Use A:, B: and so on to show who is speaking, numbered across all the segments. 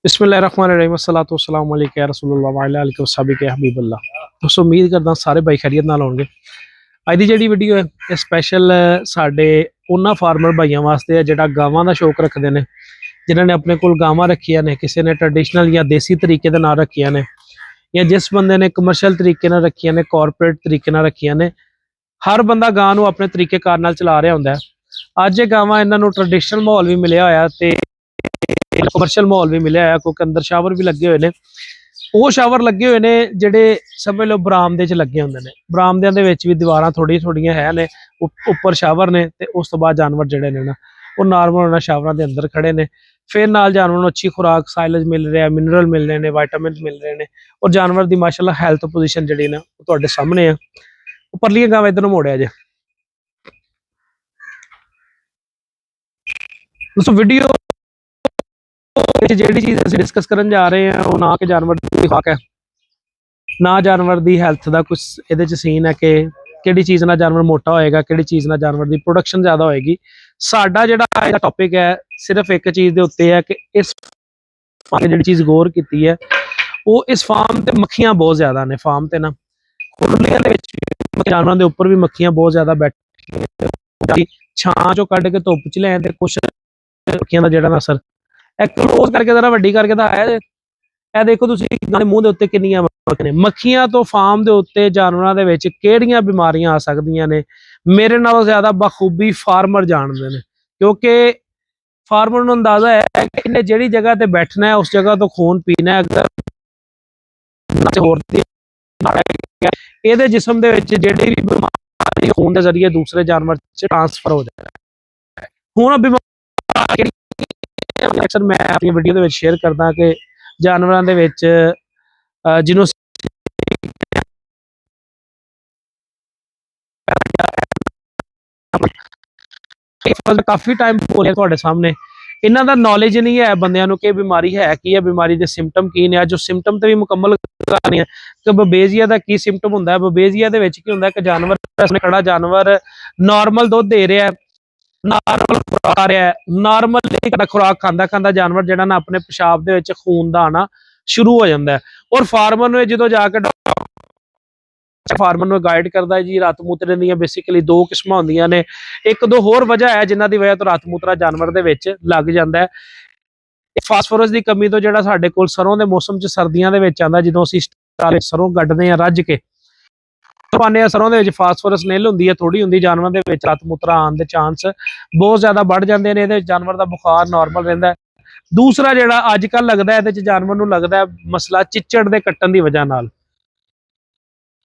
A: बिस्मिल्लाहिर्रहमानिर्रहीम अस्सलातु वस्सलामु अलैका या रसूलुल्लाह व अला आलिहि वसहबिहि के हबीबल्लाह। दोस्तों उम्मीद करदा सारे भाई खैरियत नाल होणगे। ਅੱਜ ਦੀ ਜਿਹੜੀ ਵੀਡੀਓ ਹੈ ਇਹ ਸਪੈਸ਼ਲ ਸਾਡੇ ਉਹਨਾਂ ਫਾਰਮਰ ਭਾਈਆਂ ਵਾਸਤੇ ਹੈ ਜਿਹੜਾ ਗਾਵਾਂ ਦਾ ਸ਼ੌਕ ਰੱਖਦੇ ਨੇ, ਜਿਨ੍ਹਾਂ ਨੇ ਆਪਣੇ ਕੋਲ ਗਾਵਾਂ ਰੱਖੀਆਂ ਨੇ, ਕਿਸੇ ਨੇ ਟ੍ਰੈਡੀਸ਼ਨਲ ਜਾਂ ਦੇਸੀ ਤਰੀਕੇ ਦੇ ਨਾਲ ਰੱਖੀਆਂ ਨੇ, ਜਾਂ ਜਿਸ ਬੰਦੇ ਨੇ ਕਮਰਸ਼ੀਅਲ ਤਰੀਕੇ ਨਾਲ ਰੱਖੀਆਂ ਨੇ, ਕਾਰਪੋਰੇਟ ਤਰੀਕੇ ਨਾਲ ਰੱਖੀਆਂ ਨੇ। ਹਰ ਬੰਦਾ ਗਾਂ ਨੂੰ ਆਪਣੇ ਤਰੀਕੇ ਕਾਰ ਨਾਲ ਚਲਾ ਰਿਹਾ ਹੁੰਦਾ ਹੈ। ਅੱਜ ਇਹ ਗਾਵਾਂ ਇਹਨਾਂ ਨੂੰ ਟ੍ਰੈਡੀਸ਼ਨਲ ਮਾਹੌਲ ਵੀ ਮਿਲਿਆ ਹੋਇਆ ਤੇ ਕਮਰਸ਼ੀਅਲ ਮਾਹੌਲ ਵੀ ਮਿਲਿਆ ਹੋਇਆ, ਕਿਉਂਕਿ ਅੰਦਰ ਸ਼ਾਵਰ ਵੀ ਲੱਗੇ ਹੋਏ ਨੇ। ਉਹ ਸ਼ਾਵਰ ਲੱਗੇ ਹੋਏ ਨੇ ਜਿਹੜੇ ਸਮਝ ਲਓ ਬਰਾਮਦੇ 'ਚ ਲੱਗੇ ਹੁੰਦੇ ਨੇ। ਬਰਾਮਦਿਆਂ ਦੇ ਵਿੱਚ ਵੀ ਦੀਵਾਰਾਂ ਥੋੜੀਆਂ ਹੈ ਨੇ, ਉੱਪਰ ਸ਼ਾਵਰ ਨੇ, ਤੇ ਉਸ ਤੋਂ ਬਾਅਦ ਜਾਨਵਰ ਜਿਹੜੇ ਨੇ ਨਾ ਉਹ ਨਾਰਮਲ ਉਹਨਾਂ ਸ਼ਾਵਰਾਂ ਦੇ ਅੰਦਰ ਖੜੇ ਨੇ। ਫਿਰ ਨਾਲ ਜਾਨਵਰ ਨੂੰ ਅੱਛੀ ਖੁਰਾਕ, ਸਾਈਲੇਜ ਮਿਲ ਰਿਹਾ, ਮਿਨਰਲ ਮਿਲ ਰਹੇ ਨੇ, ਵਿਟਾਮਿਨ ਮਿਲ ਰਹੇ ਨੇ, ਔਰ ਜਾਨਵਰ ਦੀ ਮਾਸ਼ਾਅੱਲਾ ਹੈਲਥ ਪੋਜੀਸ਼ਨ ਜਿਹੜੀ ਨਾ ਉਹ ਤੁਹਾਡੇ ਸਾਹਮਣੇ ਆ। ਉੱਪਰਲੀਆਂ ਗਾਵਾਂ ਇੱਧਰ ਨੂੰ ਮੋੜਿਆ ਜੇ। ਦੋਸਤੋ ਵੀਡੀਓ ਜਿਹੜੀ ਚੀਜ਼ ਅਸੀਂ ਡਿਸਕਸ ਕਰਨ ਜਾ ਰਹੇ ਹਾਂ ਉਹ ਨਾ ਕਿ ਜਾਨਵਰ ਦੀ ਖੁਰਾਕ ਹੈ, ਨਾ ਜਾਨਵਰ ਦੀ ਹੈਲਥ ਦਾ ਕੁਝ ਇਹਦੇ 'ਚ ਸੀਨ ਹੈ ਕਿ ਕਿਹੜੀ ਚੀਜ਼ ਨਾਲ ਜਾਨਵਰ ਮੋਟਾ ਹੋਏਗਾ, ਕਿਹੜੀ ਚੀਜ਼ ਨਾਲ ਜਾਨਵਰ ਦੀ ਪ੍ਰੋਡਕਸ਼ਨ ਜ਼ਿਆਦਾ ਹੋਏਗੀ। ਸਾਡਾ ਜਿਹੜਾ ਇਹਦਾ ਟੌਪਿਕ ਹੈ ਸਿਰਫ ਇੱਕ ਚੀਜ਼ ਦੇ ਉੱਤੇ ਹੈ ਕਿ ਇਸ ਜਿਹੜੀ ਚੀਜ਼ ਗੌਰ ਕੀਤੀ ਹੈ ਉਹ ਇਸ ਫਾਰਮ ਤੇ ਮੱਖੀਆਂ ਬਹੁਤ ਜ਼ਿਆਦਾ ਨੇ। ਫਾਰਮ ਤੇ ਨਾ ਖੁਰਲੀਆਂ ਦੇ ਵਿੱਚ ਜਾਨਵਰਾਂ ਦੇ ਉੱਪਰ ਵੀ ਮੱਖੀਆਂ ਬਹੁਤ ਜ਼ਿਆਦਾ ਬੈਠੀਆਂ, ਛਾਂ ਚੋਂ ਕੱਢ ਕੇ ਧੁੱਪ 'ਚ ਲੈ ਤੇ ਕੁਛ ਮੱਖੀਆਂ ਦਾ ਜਿਹੜਾ ਨਾ ਅਸਰ ਇਹ ਕਲੋਜ਼ ਕਰਕੇ ਜ਼ਰਾ ਵੱਡੀ ਕਰਕੇ ਤਾਂ ਹੈ। ਇਹ ਦੇਖੋ ਤੁਸੀਂ ਇਹਨਾਂ ਦੇ ਮੂੰਹ ਦੇ ਉੱਤੇ ਕਿੰਨੀਆਂ ਮੱਖੀਆਂ ਨੇ। ਮੱਖੀਆਂ ਤੋਂ ਫਾਰਮ ਦੇ ਉੱਤੇ ਜਾਨਵਰਾਂ ਦੇ ਵਿੱਚ ਕਿਹੜੀਆਂ ਬਿਮਾਰੀਆਂ ਆ ਸਕਦੀਆਂ ਨੇ ਮੇਰੇ ਨਾਲੋਂ ਜ਼ਿਆਦਾ ਬਖੂਬੀ ਫਾਰਮਰ ਜਾਣਦੇ ਨੇ, ਕਿਉਂਕਿ ਫਾਰਮਰ ਨੂੰ ਅੰਦਾਜ਼ਾ ਹੈ ਕਿ ਇਹਨੇ ਜਿਹੜੀ ਜਗ੍ਹਾ ਤੇ ਬੈਠਣਾ ਹੈ ਉਸ ਜਗ੍ਹਾ ਤੋਂ ਖੂਨ ਪੀਣਾ ਹੈ। ਅਗਰ ਹੋਰ ਇਹਦੇ ਜਿਸਮ ਦੇ ਵਿੱਚ ਜਿਹੜੀ ਵੀ ਬਿਮਾਰੀ ਖੂਨ ਦੇ ਜ਼ਰੀਏ ਦੂਸਰੇ ਜਾਨਵਰ 'ਚ ਟ੍ਰਾਂਸਫਰ ਹੋ ਜਾਂਦਾ ਹੈ। ਹੁਣ ਬਿਮਾਰੀ ਅਕਸਰ ਮੈਂ ਆਪਣੀ ਵੀਡੀਓ ਦੇ ਵਿੱਚ ਸ਼ੇਅਰ ਕਰਦਾ ਕਿ ਜਾਨਵਰਾਂ ਦੇ ਵਿੱਚ ਜਿਹਨੂੰ ਕਾਫੀ ਟਾਈਮ ਬੋਲਿਆ ਤੁਹਾਡੇ ਸਾਹਮਣੇ, ਇਹਨਾਂ ਦਾ ਨੌਲੇਜ ਨਹੀਂ ਹੈ ਬੰਦਿਆਂ ਨੂੰ ਕਿ ਬਿਮਾਰੀ ਹੈ ਕੀ ਹੈ, ਬਿਮਾਰੀ ਦੇ ਸਿੰਪਟਮ ਕੀ ਨੇ। ਜੋ ਸਿੰਪਟਮ ਤੇ ਵੀ ਮੁਕੰਮਲ ਕਰਨੀ ਹੈ ਕਿ ਬਬੇਜ਼ੀਆ ਦਾ ਕੀ ਸਿੰਪਟਮ ਹੁੰਦਾ ਹੈ। ਬਬੇਜ਼ੀਆ ਦੇ ਵਿੱਚ ਕੀ ਹੁੰਦਾ ਕਿ ਜਾਨਵਰ ਖੜਾ ਜਾਨਵਰ ਨਾਰਮਲ ਦੁੱਧ ਦੇ ਰਿਹਾ, ਨਾਰਮਲ ਖੁਰਾਕ ਆ ਰਿਹਾ, ਨਾਰਮਲ ਖੁਰਾਕ ਖਾਂਦਾ ਜਾਨਵਰ ਜਿਹੜਾ ਨਾ ਆਪਣੇ ਪਿਸ਼ਾਬ ਦੇ ਵਿੱਚ ਖੂਨ ਦਾ ਆਣਾ ਸ਼ੁਰੂ ਹੋ ਜਾਂਦਾ ਹੈ। ਔਰ ਫਾਰਮਰ ਨੂੰ ਜਦੋਂ ਜਾ ਕੇ ਫਾਰਮਰ ਨੂੰ ਗਾਈਡ ਕਰਦਾ ਜੀ ਰਾਤ ਮੂਤਰੇ ਦੀਆਂ ਬੇਸਿਕਲੀ ਦੋ ਕਿਸਮਾਂ ਹੁੰਦੀਆਂ ਨੇ। ਇੱਕ ਦੋ ਹੋਰ ਵਜ੍ਹਾ ਹੈ ਜਿਨ੍ਹਾਂ ਦੀ ਵਜ੍ਹਾ ਤੋਂ ਰਾਤ ਮੂਤਰਾ ਜਾਨਵਰ ਦੇ ਵਿੱਚ ਲੱਗ ਜਾਂਦਾ ਹੈ। ਫਾਸਫੋਰਸ ਦੀ ਕਮੀ ਤੋਂ ਜਿਹੜਾ ਸਾਡੇ ਕੋਲ ਸਰੋਂ ਦੇ ਮੌਸਮ 'ਚ ਸਰਦੀਆਂ ਦੇ ਵਿੱਚ ਆਉਂਦਾ, ਜਦੋਂ ਅਸੀਂ ਸਰੋਂ ਕੱਢਦੇ ਹਾਂ ਰੱਜ ਕੇ ਪਾਉਂਦੇ ਹਾਂ, ਸਰੋਂ ਦੇ ਵਿੱਚ ਫਾਸਫੋਰਸ ਨਿਲ ਹੁੰਦੀ ਹੈ, ਥੋੜੀ ਹੁੰਦੀ, ਜਾਨਵਰ ਦੇ ਵਿੱਚ ਰਾਤ ਮੂਤਰਾ ਆਉਣ ਦੇ ਚਾਂਸ ਬਹੁਤ ਜ਼ਿਆਦਾ ਵੱਧ ਜਾਂਦੇ ਨੇ। ਇਹਦੇ ਵਿੱਚ ਜਾਨਵਰ ਦਾ ਬੁਖਾਰ ਨਾਰਮਲ ਰਹਿੰਦਾ ਹੈ। ਦੂਸਰਾ ਜਿਹੜਾ ਅੱਜ ਕੱਲ ਲੱਗਦਾ ਇਹਦੇ ਚ ਜਾਨਵਰ ਨੂੰ ਲੱਗਦਾ ਮਸਲਾ ਚਿੱਚੜ ਦੇ ਕੱਟਣ ਦੀ ਵਜ੍ਹਾ ਨਾਲ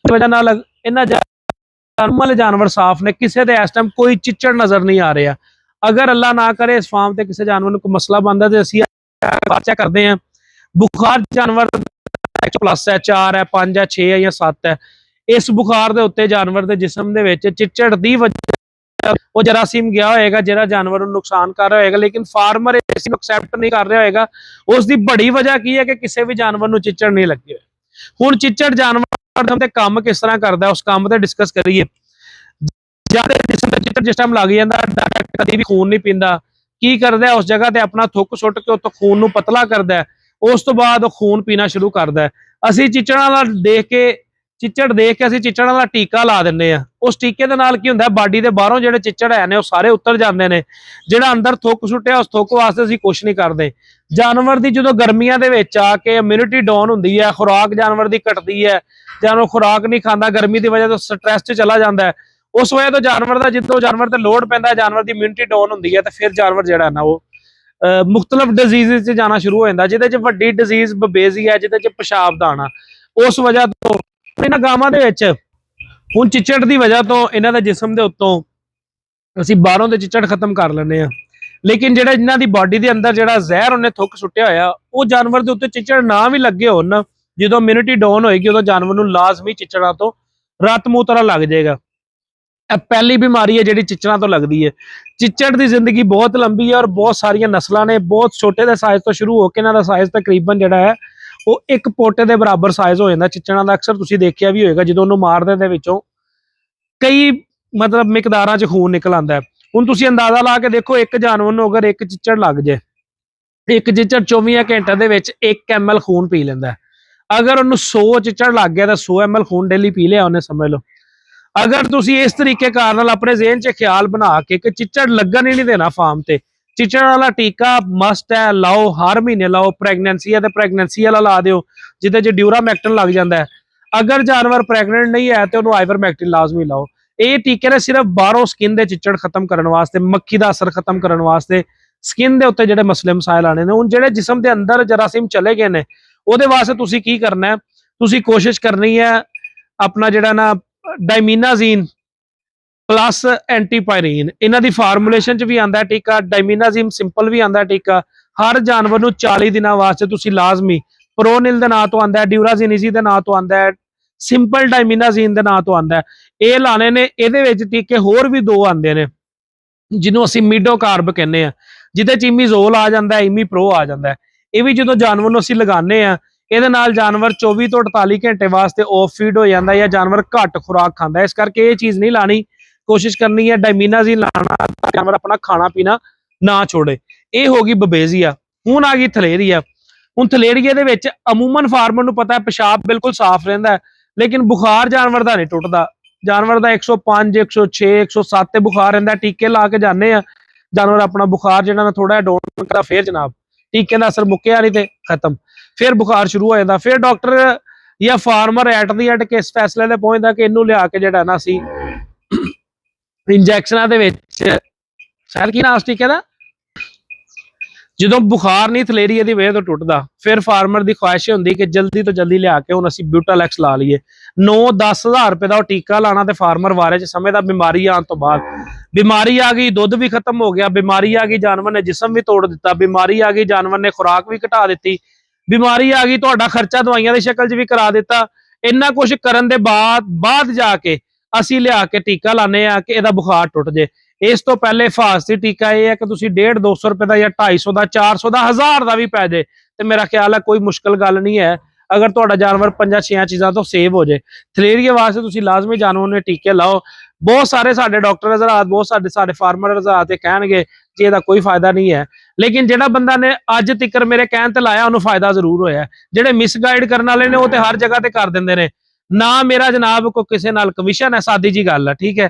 A: ਇਹਨਾਂ ਨਾਰਮਲ ਜਾਨਵਰ ਸਾਫ਼ ਨੇ, ਕਿਸੇ ਦੇ ਇਸ ਟਾਈਮ ਕੋਈ ਚਿੱਚੜ ਨਜ਼ਰ ਨਹੀਂ ਆ ਰਿਹਾ। ਅਗਰ ਅੱਲਾ ਨਾ ਕਰੇ ਇਸ ਫਾਰਮ ਤੇ ਕਿਸੇ ਜਾਨਵਰ ਨੂੰ ਕੋਈ ਮਸਲਾ ਬਣਦਾ ਤੇ ਅਸੀਂ ਚੈੱਕ ਕਰਦੇ ਹਾਂ ਬੁਖਾਰ ਜਾਨਵਰ ਪਲੱਸ ਹੈ, 4 ਹੈ, 5 ਹੈ, 6 ਹੈ ਜਾਂ 7 ਹੈ। ਇਸ ਬੁਖਾਰ ਦੇ ਉੱਤੇ ਜਾਨਵਰ ਦੇ ਜਿਸਮ ਦੇ ਵਿੱਚ ਚਿੱਚੜ ਦੀ ਵਜ੍ਹਾ ਉਹ ਜਰਾਸੀਮ ਗਿਆ ਹੋਏਗਾ ਜਿਹੜਾ ਜਾਨਵਰ ਨੂੰ ਨੁਕਸਾਨ ਕਰ ਰਿਹਾ ਹੋਏਗਾ, ਲੇਕਿਨ ਫਾਰਮਰ ਇਸ ਨੂੰ ਐਕਸੈਪਟ ਨਹੀਂ ਕਰ ਰਿਹਾ ਹੋਏਗਾ। ਉਸ ਦੀ ਬੜੀ ਵਜ੍ਹਾ ਕੀ ਹੈ ਕਿ ਕਿਸੇ ਵੀ ਜਾਨਵਰ ਨੂੰ ਚਿੱਚੜ ਨਹੀਂ ਲੱਗੇ ਹੋਏ। ਹੁਣ ਚਿੱਚੜ ਜਾਨਵਰ ਤੇ ਕੰਮ ਕਿਸ ਤਰ੍ਹਾਂ ਕਰਦਾ ਉਸ ਕੰਮ ਤੇ ਡਿਸਕਸ ਕਰੀਏ। ਚਿੱਚੜ ਜਿਸ ਟਾਈਮ ਲੱਗ ਜਾਂਦਾ ਕਦੀ ਵੀ ਖੂਨ ਨਹੀਂ ਪੀਂਦਾ, ਕੀ ਕਰਦਾ ਉਸ ਜਗ੍ਹਾ ਤੇ ਆਪਣਾ ਥੁੱਕ ਸੁੱਟ ਕੇ ਉੱਥੋਂ ਖੂਨ ਨੂੰ ਪਤਲਾ ਕਰਦਾ, ਉਸ ਤੋਂ ਬਾਅਦ ਉਹ ਖੂਨ ਪੀਣਾ ਸ਼ੁਰੂ ਕਰਦਾ। ਅਸੀਂ ਚਿੱਚੜਾਂ ਦਾ ਚਿੱਚੜ ਦੇਖ ਕੇ ਅਸੀਂ ਚਿੱਚੜਾਂ ਦਾ ਟੀਕਾ ਲਾ ਦਿੰਦੇ ਆ। ਉਸ ਟੀਕੇ ਦੇ ਨਾਲ ਕੀ ਹੁੰਦਾ ਬਾਡੀ ਦੇ ਬਾਹਰੋਂ ਜਿਹੜੇ ਚਿੱਚੜ ਹੈ ਨੇ ਉਹ ਸਾਰੇ ਉਤਰ ਜਾਂਦੇ ਨੇ। ਜਿਹੜਾ ਅੰਦਰ ਥੁੱਕ ਸੁੱਟਿਆ ਉਸ ਥੁੱਕ ਵਾਸਤੇ ਅਸੀਂ ਕੁਛ ਨਹੀਂ ਕਰਦੇ। ਜਾਨਵਰ ਦੀ ਜਦੋਂ ਗਰਮੀਆਂ ਦੇ ਵਿੱਚ ਆ ਕੇ ਇਮਿਊਨਿਟੀ ਡਾਊਨ ਹੁੰਦੀ ਹੈ, ਖੁਰਾਕ ਜਾਨਵਰ ਦੀ ਘਟਦੀ ਹੈ, ਜਾਨਵਰ ਖੁਰਾਕ ਨਹੀਂ ਖਾਂਦਾ, ਗਰਮੀ ਦੀ ਵਜ੍ਹਾ ਤੋਂ ਸਟ੍ਰੈਸ 'ਚ ਚਲਾ ਜਾਂਦਾ ਹੈ। ਉਸ ਵਜ੍ਹਾ ਤੋਂ ਜਾਨਵਰ ਦਾ ਜਦੋਂ ਜਾਨਵਰ ਤੇ ਲੋਡ ਪੈਂਦਾ, ਜਾਨਵਰ ਦੀ ਇਮਿਊਨਿਟੀ ਡਾਊਨ ਹੁੰਦੀ ਹੈ, ਤੇ ਫਿਰ ਜਾਨਵਰ ਜਿਹੜਾ ਨਾ ਉਹ ਮੁਖਤਲਿਫ ਡਿਜ਼ੀਜ਼ 'ਚ ਜਾਣਾ ਸ਼ੁਰੂ ਹੋ ਜਾਂਦਾ, ਜਿਹਦੇ 'ਚ ਵੱਡੀ ਡਿਜ਼ੀਜ਼ ਬਬੇਜ਼ੀ ਹੈ, ਜਿਹਦੇ 'ਚ ਪਿਸ਼ਾਬ ਦਾ ਆਣਾ। ਉਸ ਵਜ੍ਹਾ ਤੋਂ ਇਹਨਾਂ ਗਾਵਾਂ ਦੇ ਵਿੱਚ ਹੁਣ ਚਿੱਚੜ ਦੀ ਵਜ੍ਹਾ ਤੋਂ ਇਹਨਾਂ ਦੇ ਜਿਸਮ ਦੇ ਉੱਤੋਂ ਅਸੀਂ ਬਾਹਰੋਂ ਦੇ ਚਿੱਚੜ ਖਤਮ ਕਰ ਲੈਂਦੇ ਆ, ਲੇਕਿਨ ਜਿਹੜਾ ਇਹਨਾਂ ਦੀ ਬਾਡੀ ਦੇ ਅੰਦਰ ਜਿਹੜਾ ਜ਼ਹਿਰ ਉਹਨੇ ਥੁੱਕ ਸੁੱਟਿਆ ਹੋਇਆ ਉਹ ਜਾਨਵਰ ਦੇ ਉੱਤੇ ਚਿੱਚੜ ਨਾ ਵੀ ਲੱਗੇ ਹੋਣ, ਜਦੋਂ ਇਮਿਊਨਿਟੀ ਡਾਊਨ ਹੋਏਗੀ ਉਦੋਂ ਜਾਨਵਰ ਨੂੰ ਲਾਜ਼ਮੀ ਚਿੱਚੜਾਂ ਤੋਂ ਰਤ ਮੂਤਰਾ ਲੱਗ ਜਾਏਗਾ। ਇਹ ਪਹਿਲੀ ਬਿਮਾਰੀ ਹੈ ਜਿਹੜੀ ਚਿੱਚੜਾਂ ਤੋਂ ਲੱਗਦੀ ਹੈ। ਚਿੱਚੜ ਦੀ ਜ਼ਿੰਦਗੀ ਬਹੁਤ ਲੰਬੀ ਹੈ ਔਰ ਬਹੁਤ ਸਾਰੀਆਂ ਨਸਲਾਂ ਨੇ। ਬਹੁਤ ਛੋਟੇ ਦੇ ਸਾਈਜ਼ ਤੋਂ ਸ਼ੁਰੂ ਹੋ ਕੇ ਇਹਨਾਂ ਦਾ ਸਾਈਜ਼ ਤਕਰੀਬਨ ਜਿਹੜਾ ਹੈ ਉਹ ਇੱਕ ਪੋਟੇ ਦੇ ਬਰਾਬਰ ਸਾਈਜ਼ ਹੋ ਜਾਂਦਾ ਚਿੱਚੜਾਂ ਦਾ। ਅਕਸਰ ਤੁਸੀਂ ਦੇਖਿਆ ਵੀ ਹੋਏਗਾ ਜਦੋਂ ਉਹਨੂੰ ਮਾਰਦੇ ਦੇ ਵਿੱਚੋਂ ਕਈ ਮਤਲਬ ਮਿਕਦਾਰਾਂ 'ਚ ਖੂਨ ਨਿਕਲ ਆਉਂਦਾ ਹੈ। ਹੁਣ ਤੁਸੀਂ ਅੰਦਾਜ਼ਾ ਲਾ ਕੇ ਦੇਖੋ ਇੱਕ ਜਾਨਵਰ ਨੂੰ ਅਗਰ ਇੱਕ ਚਿੱਚੜ ਲੱਗ ਜਾਏ, ਇੱਕ ਚਿੱਚੜ 24 ਘੰਟੇ ਦੇ ਵਿੱਚ 1 ml ਖੂਨ ਪੀ ਲੈਂਦਾ ਹੈ। ਅਗਰ ਉਹਨੂੰ 100 ਚਿੱਚੜ ਲੱਗ ਗਿਆ ਤਾਂ 100 ml ਖੂਨ ਡੇਲੀ ਪੀ ਲਿਆ ਉਹਨੇ, ਸਮਝ ਲਓ। ਅਗਰ ਤੁਸੀਂ ਇਸ ਤਰੀਕੇ ਕਾਰ ਨਾਲ ਆਪਣੇ ਜ਼ਿਹਨ 'ਚ ਖਿਆਲ ਬਣਾ ਕੇ ਕਿ ਚਿੱਚੜ ਲੱਗਣ ਹੀ ਨਹੀਂ ਦੇਣਾ ਫਾਰਮ ਤੇ, ਚਿੱਚੜ ਵਾਲਾ ਟੀਕਾ ਮਸਟ ਹੈ, ਲਾਓ, ਹਰ ਮਹੀਨੇ ਲਾਓ। ਪ੍ਰੈਗਨੈਂਸੀ ਹੈ ਤੇ ਪ੍ਰੈਗਨੈਂਸੀ ਵਾਲਾ ਲਾ ਦਿਓ ਜਿਹਦੇ 'ਚ ਡਿਊਰਾਮੈਕਟਿਨ ਲੱਗ ਜਾਂਦਾ ਹੈ। ਅਗਰ ਜਾਨਵਰ ਪ੍ਰੈਗਨੈਂਟ ਨਹੀਂ ਹੈ ਤੇ ਉਹਨੂੰ ਆਈਵਰਮੈਕਟਿਨ ਲਾਜ਼ਮੀ ਲਾਓ। ਇਹ ਟੀਕੇ ਨੇ ਸਿਰਫ ਬਾਹਰੋਂ ਸਕਿਨ ਦੇ ਚਿੱਚੜ ਖਤਮ ਕਰਨ ਵਾਸਤੇ, ਮੱਖੀ ਦਾ ਅਸਰ ਖਤਮ ਕਰਨ ਵਾਸਤੇ, ਸਕਿਨ ਦੇ ਉੱਤੇ ਜਿਹੜੇ ਮਸਲੇ ਮਸਾਇਲ ਆਣੇ ਨੇ, ਹੁਣ ਜਿਹੜੇ ਜਿਸਮ ਦੇ ਅੰਦਰ ਜਰਾਸੀਮ ਚਲੇ ਗਏ ਨੇ, ਉਹਦੇ ਵਾਸਤੇ ਤੁਸੀਂ ਕੀ ਕਰਨਾ ਹੈ, ਤੁਸੀਂ ਕੋਸ਼ਿਸ਼ ਕਰਨੀ ਹੈ ਆਪਣਾ ਜਿਹੜਾ ਨਾ ਡਾਇਮੀਨਾਜ਼ੀਨ ਪਲੱਸ ਐਂਟੀਪਾਇਰੀਨ, ਇਹਨਾਂ ਦੀ ਫਾਰਮੂਲੇਸ਼ਨ 'ਚ ਵੀ ਆਂਦਾ ਟੀਕਾ। ਡਾਇਮੀਨਾਜ਼ੀਨ ਸਿੰਪਲ ਵੀ ਆਂਦਾ ਟੀਕਾ। ਹਰ ਜਾਨਵਰ ਨੂੰ 40 ਦਿਨਾਂ ਵਾਸਤੇ ਤੁਸੀਂ ਲਾਜ਼ਮੀ, ਪ੍ਰੋਨਿਲ ਦੇ ਨਾਂ ਤੋਂ ਆਂਦਾ, ਡਿਊਰਾਜ਼ੀਨੀਜ਼ੀ ਦੇ ਨਾਂ ਤੋਂ ਆਂਦਾ, ਸਿੰਪਲ ਡਾਇਮੀਨਾਜ਼ੀਨ ਦੇ ਨਾਂ ਤੋਂ ਆਂਦਾ, ਇਹ ਲਾਣੇ ਨੇ। ਇਹਦੇ ਵਿੱਚ ਟੀਕੇ ਹੋਰ ਵੀ 2 ਆਂਦੇ ਨੇ ਜਿਹਨੂੰ ਅਸੀਂ ਮੀਡੋਕਾਰਬ ਕਹਿੰਦੇ ਆ, ਜਿਹਦੇ 'ਚ ਇਮੀਜ਼ੋਲ ਆ ਜਾਂਦਾ, ਇਮੀਪ੍ਰੋ ਆ ਜਾਂਦਾ। ਇਹ ਵੀ ਜਦੋਂ ਜਾਨਵਰ ਨੂੰ ਅਸੀਂ ਲਗਾਉਂਦੇ ਆ, ਇਹਦੇ ਨਾਲ ਜਾਨਵਰ 24 ਤੋਂ 48 ਘੰਟੇ ਵਾਸਤੇ ਆਫ ਫੀਡ ਹੋ ਜਾਂਦਾ ਜਾਂ ਜਾਨਵਰ ਘੱਟ ਖੁਰਾਕ ਖਾਂਦਾ। ਇਸ ਕਰਕੇ ਇਹ ਚੀਜ਼ ਨਹੀਂ ਲਾਣੀ, ਕੋਸ਼ਿਸ਼ ਕਰਨੀ ਹੈ ਡਾਇਮੀਨਾਜ਼ੀਨ ਲਾਣਾ, ਜਾਨਵਰ ਆਪਣਾ ਖਾਣਾ ਪੀਣਾ ਨਾ ਛੋੜੇ। ਇਹ ਹੋ ਗਈ ਬਬੇਜ਼ੀਆ। ਹੁਣ ਆ ਗਈ ਥਲੇਰੀਆ। ਹੁਣ ਥਲੇਰੀਏ ਦੇ ਵਿੱਚ ਅਮੂਮਨ ਫਾਰਮਰ ਨੂੰ ਪਤਾ ਹੈ ਪਿਸ਼ਾਬ ਬਿਲਕੁਲ ਸਾਫ਼ ਰਹਿੰਦਾ, ਲੇਕਿਨ ਬੁਖਾਰ ਜਾਨਵਰ ਦਾ ਨਹੀਂ ਟੁੱਟਦਾ। ਜਾਨਵਰ ਦਾ 105 106 107 ਤੇ ਬੁਖਾਰ ਰਹਿੰਦਾ। ਟੀਕੇ ਲਾ ਕੇ ਜਾਂਦੇ ਆ, ਜਾਨਵਰ ਆਪਣਾ ਬੁਖਾਰ ਜਿਹੜਾ ਨਾ ਥੋੜਾ ਜਿਹਾ ਡਾਊਨ ਕਰਦਾ, ਫੇਰ ਜਨਾਬ ਟੀਕੇ ਦਾ ਅਸਰ ਮੁੱਕਿਆ ਨਹੀਂ ਤੇ ਖਤਮ, ਫਿਰ ਬੁਖਾਰ ਸ਼ੁਰੂ ਹੋ ਜਾਂਦਾ। ਫਿਰ ਡਾਕਟਰ ਜਾਂ ਫਾਰਮਰ ਐਟ ਦੀ ਐਂਡ ਕਿਸ ਫੈਸਲੇ ਤੇ ਪਹੁੰਚਦਾ ਕਿ ਇਹਨੂੰ ਲਿਆ ਕੇ ਜਿਹੜਾ ਨਾ ਸੀ ਇੰਜੈਕਸ਼ਨਾਂ ਦੇ ਵਿੱਚ, ਸਰ ਕੀ ਨਾਮ ਟੀਕੇ ਦਾ, ਜਦੋਂ ਬੁਖਾਰ ਨਹੀਂ ਥਲੇਰੀਏ ਦੀ ਵਜ੍ਹਾ ਤੋਂ ਟੁੱਟਦਾ, ਫਿਰ ਫਾਰਮਰ ਦੀ ਖੁਆਇਸ਼ ਹੁੰਦੀ ਕਿ ਜਲਦੀ ਤੋਂ ਜਲਦੀ ਲਿਆ ਕੇ ਹੁਣ ਅਸੀਂ ਬਿਊਟਾਲੈਕਸ ਲਾ ਲਈਏ। 9-10 ਹਜ਼ਾਰ ਰੁਪਏ ਦਾ ਉਹ ਟੀਕਾ ਲਾਣਾ ਤੇ ਫਾਰਮਰ ਵਾਰੇ 'ਚ ਸਮਝਦਾ ਬਿਮਾਰੀ ਆਉਣ ਤੋਂ ਬਾਅਦ। ਬਿਮਾਰੀ ਆ ਗਈ, ਦੁੱਧ ਵੀ ਖਤਮ ਹੋ ਗਿਆ, ਬਿਮਾਰੀ ਆ ਗਈ, ਜਾਨਵਰ ਨੇ ਜਿਸਮ ਵੀ ਤੋੜ ਦਿੱਤਾ, ਬਿਮਾਰੀ ਆ ਗਈ, ਜਾਨਵਰ ਨੇ ਖੁਰਾਕ ਵੀ ਘਟਾ ਦਿੱਤੀ, ਬਿਮਾਰੀ ਆ ਗਈ, ਤੁਹਾਡਾ ਖਰਚਾ ਦਵਾਈਆਂ ਦੀ ਸ਼ਕਲ 'ਚ ਵੀ ਕਰਾ ਦਿੱਤਾ। ਇੰਨਾ ਕੁਝ ਕਰਨ ਦੇ ਬਾਅਦ ਜਾ ਕੇ ਅਸੀਂ ਲਿਆ ਕੇ ਟੀਕਾ ਲਾਣੇ ਆ ਕਿ ਇਹਦਾ ਬੁਖਾਰ ਟੁੱਟ ਜੇ। ਇਸ ਤੋਂ ਪਹਿਲੇ ਹਿਫਾਜ਼ਤੀ ਟੀਕਾ ਇਹ ਹੈ ਕਿ ਤੁਸੀਂ 150-200 ਰੁਪਏ ਦਾ ਜਾਂ 250 ਦਾ 400 ਦਾ 1000 ਦਾ ਵੀ ਪੈ ਜੇ ਤੇ ਮੇਰਾ ਖਿਆਲ ਹੈ ਕੋਈ ਮੁਸ਼ਕਲ ਗੱਲ ਨਹੀਂ ਹੈ, ਅਗਰ ਤੁਹਾਡਾ ਜਾਨਵਰ 5-6 ਚੀਜ਼ਾਂ ਤੋਂ ਸੇਵ ਹੋ ਜੇ। ਥਲੇਰੀਏ ਵਾਸਤੇ ਤੁਸੀਂ ਲਾਜ਼ਮੀ ਜਾਨਵਰ ਨੂੰ ਟੀਕੇ ਲਾਓ। ਬਹੁਤ ਸਾਰੇ ਸਾਡੇ ਡਾਕਟਰ ਹਜ਼ਰਾਤ, ਬਹੁਤ ਸਾਡੇ ਫਾਰਮਰ ਹਜ਼ਰਾਤ ਇਹ ਕਹਿਣਗੇ ਕਿ ਇਹਦਾ ਕੋਈ ਫਾਇਦਾ ਨਹੀਂ ਹੈ, ਲੇਕਿਨ ਜਿਹੜਾ ਬੰਦਾ ਨੇ ਅੱਜ ਤੱਕ ਮੇਰੇ ਕਹਿਣ ਤੇ ਲਾਇਆ ਉਹਨੂੰ ਫਾਇਦਾ ਜ਼ਰੂਰ ਹੋਇਆ। ਜਿਹੜੇ ਮਿਸਗਾਈਡ ਕਰਨ ਵਾਲੇ ਨੇ ਉਹ ਤੇ ਹਰ ਜਗ੍ਹਾ ਤੇ ਕਰ ਦਿੰਦੇ ਨੇ। ਨਾ ਮੇਰਾ ਜਨਾਬ ਕੋਈ ਕਿਸੇ ਨਾਲ ਕਮਿਸ਼ਨ ਹੈ, ਸਾਦੀ ਜੀ ਗੱਲ ਹੈ, ਠੀਕ ਹੈ,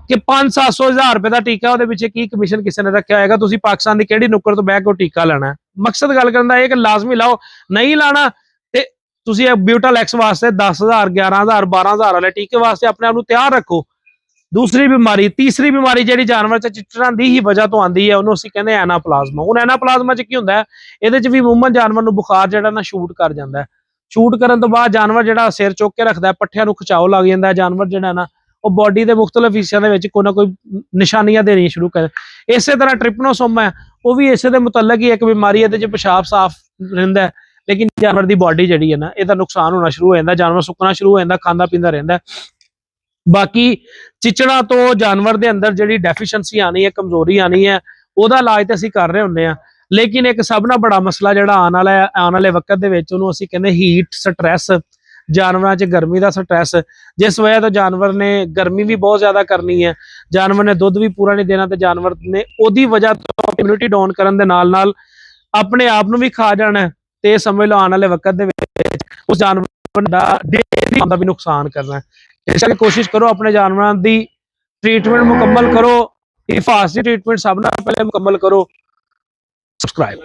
A: ਕਿ 500-700 ਹਜ਼ਾਰ ਰੁਪਏ ਦਾ ਟੀਕਾ, ਉਹਦੇ ਪਿੱਛੇ ਕੀ ਕਮਿਸ਼ਨ ਕਿਸੇ ਨੇ ਰੱਖਿਆ ਹੋਏਗਾ? ਤੁਸੀਂ ਪਾਕਿਸਤਾਨ ਦੀ ਕਿਹੜੀ ਨੁੱਕਰ ਤੋਂ ਬਹਿ ਕੇ ਟੀਕਾ ਲੈਣਾ? ਮਕਸਦ ਗੱਲ ਕਰਨ ਦਾ ਇਹ ਕਿ ਲਾਜ਼ਮੀ ਲਾਓ, ਨਹੀਂ ਲਾਣਾ ਤੇ ਤੁਸੀਂ ਬਿਊਟਾਲੈਕਸ ਵਾਸਤੇ 10,000 11,000 12,000 ਵਾਲੇ ਟੀਕੇ ਵਾਸਤੇ ਆਪਣੇ ਆਪ ਨੂੰ ਤਿਆਰ ਰੱਖੋ। ਦੂਸਰੀ ਬਿਮਾਰੀ, ਤੀਸਰੀ ਬਿਮਾਰੀ ਜਿਹੜੀ ਜਾਨਵਰ 'ਚ ਚਿੱਚੜਾਂ ਦੀ ਹੀ ਵਜ੍ਹਾ ਤੋਂ ਆਂਦੀ ਹੈ, ਉਹਨੂੰ ਅਸੀਂ ਕਹਿੰਦੇ ਐਨਾਪਲਾਜ਼ਮਾ। ਹੁਣ ਐਨਾਪਲਾਜ਼ਮਾ 'ਚ ਕੀ ਹੁੰਦਾ ਹੈ, ਇਹਦੇ 'ਚ ਵੀ ਅਮੂਮਨ ਜਾਨਵਰ ਨੂੰ ਬੁਖਾਰ ਜਿਹੜਾ ਨਾ ਸ਼ੂਟ ਕਰ ਜਾਂਦਾ ਹੈ। ਸ਼ੂਟ ਕਰਨ ਤੋਂ ਬਾਅਦ ਜਾਨਵਰ ਜਿਹੜਾ ਸਿਰ ਚੁੱਕ ਕੇ ਰੱਖਦਾ, ਪੱਠਿਆਂ ਨੂੰ ਖਿਚਾਓ ਲੱਗ ਜਾਂਦਾ, ਜਾਨਵਰ ਜਿਹੜਾ ਨਾ ਉਹ ਬਾਡੀ ਦੇ ਮੁxtਲਫ ਹਿੱਸਿਆਂ ਦੇ ਵਿੱਚ ਕੋਈ ਨਾ ਕੋਈ ਨਿਸ਼ਾਨੀਆਂ ਦੇਣੀਆਂ ਸ਼ੁਰੂ ਕਰ। ਇਸੇ ਤਰ੍ਹਾਂ ਟ੍ਰਿਪਨੋਸੋਮਾ ਹੈ, ਉਹ ਵੀ ਇਸੇ ਦੇ ਮੁਤਲਕ ਹੀ ਇੱਕ ਬਿਮਾਰੀ, ਇਹਦੇ 'ਚ ਪਿਸ਼ਾਬ ਸਾਫ਼ ਰਹਿੰਦਾ ਲੇਕਿਨ ਜਾਨਵਰ ਦੀ ਬਾਡੀ ਜਿਹੜੀ ਹੈ ਨਾ ਇਹਦਾ ਨੁਕਸਾਨ ਹੋਣਾ ਸ਼ੁਰੂ ਹੋ ਜਾਂਦਾ, ਜਾਨਵਰ ਸੁੱਕਣਾ ਸ਼ੁਰੂ ਹੋ ਜਾਂਦਾ, ਖਾਂਦਾ ਪੀਂਦਾ ਰਹਿੰਦਾ। ਬਾਕੀ ਚਿਚੜਾਂ ਤੋਂ ਜਾਨਵਰ ਦੇ ਅੰਦਰ ਜਿਹੜੀ ਡੈਫੀਸ਼ੀਐਂਸੀ ਆਣੀ ਹੈ, ਕਮਜ਼ੋਰੀ ਆਣੀ ਹੈ, ਉਹਦਾ ਇਲਾਜ ਤੇ ਅਸੀਂ ਕਰ ਰਹੇ ਹੁੰਦੇ ਆ। ਲੇਕਿਨ ਇੱਕ ਸਭ ਨਾਲ ਬੜਾ ਮਸਲਾ ਜਿਹੜਾ ਆਉਣ ਵਾਲੇ ਵਕਤ ਦੇ ਵਿੱਚ, ਉਹਨੂੰ ਅਸੀਂ ਕਹਿੰਦੇ ਹੀਟ ਸਟ੍ਰੈਸ, ਜਾਨਵਰਾਂ 'ਚ ਗਰਮੀ ਦਾ ਸਟ੍ਰੈਸ, ਜਿਸ ਵਜ੍ਹਾ ਤੋਂ ਜਾਨਵਰ ਨੇ ਗਰਮੀ ਵੀ ਬਹੁਤ ਜ਼ਿਆਦਾ ਕਰਨੀ ਹੈ, ਜਾਨਵਰ ਨੇ ਦੁੱਧ ਵੀ ਪੂਰਾ ਨਹੀਂ ਦੇਣਾ ਤੇ ਜਾਨਵਰ ਨੇ ਉਹਦੀ ਵਜ੍ਹਾ ਤੋਂ ਇਮਿਊਨਿਟੀ ਡਾਊਨ ਕਰਨ ਦੇ ਨਾਲ ਆਪਣੇ ਆਪ ਨੂੰ ਵੀ ਖਾ ਜਾਣਾ ਤੇ ਸਮਝ ਲਓ ਆਉਣ ਵਾਲੇ ਵਕਤ ਦੇ ਵਿੱਚ ਉਸ ਜਾਨਵਰ ਦਾ ਡੇਲੀ ਦਾ ਵੀ ਨੁਕਸਾਨ ਕਰਨਾ। ਇਸ ਕਰਕੇ ਕੋਸ਼ਿਸ਼ ਕਰੋ ਆਪਣੇ ਜਾਨਵਰਾਂ ਦੀ ਟ੍ਰੀਟਮੈਂਟ ਮੁਕੰਮਲ ਕਰੋ, ਹਿਫਾਜ਼ਤੀ ਟ੍ਰੀਟਮੈਂਟ ਸਭ ਨਾਲ ਪਹਿਲੇ ਮੁਕੰਮਲ ਕਰੋ। ਸਬਸਕ੍ਰਾइब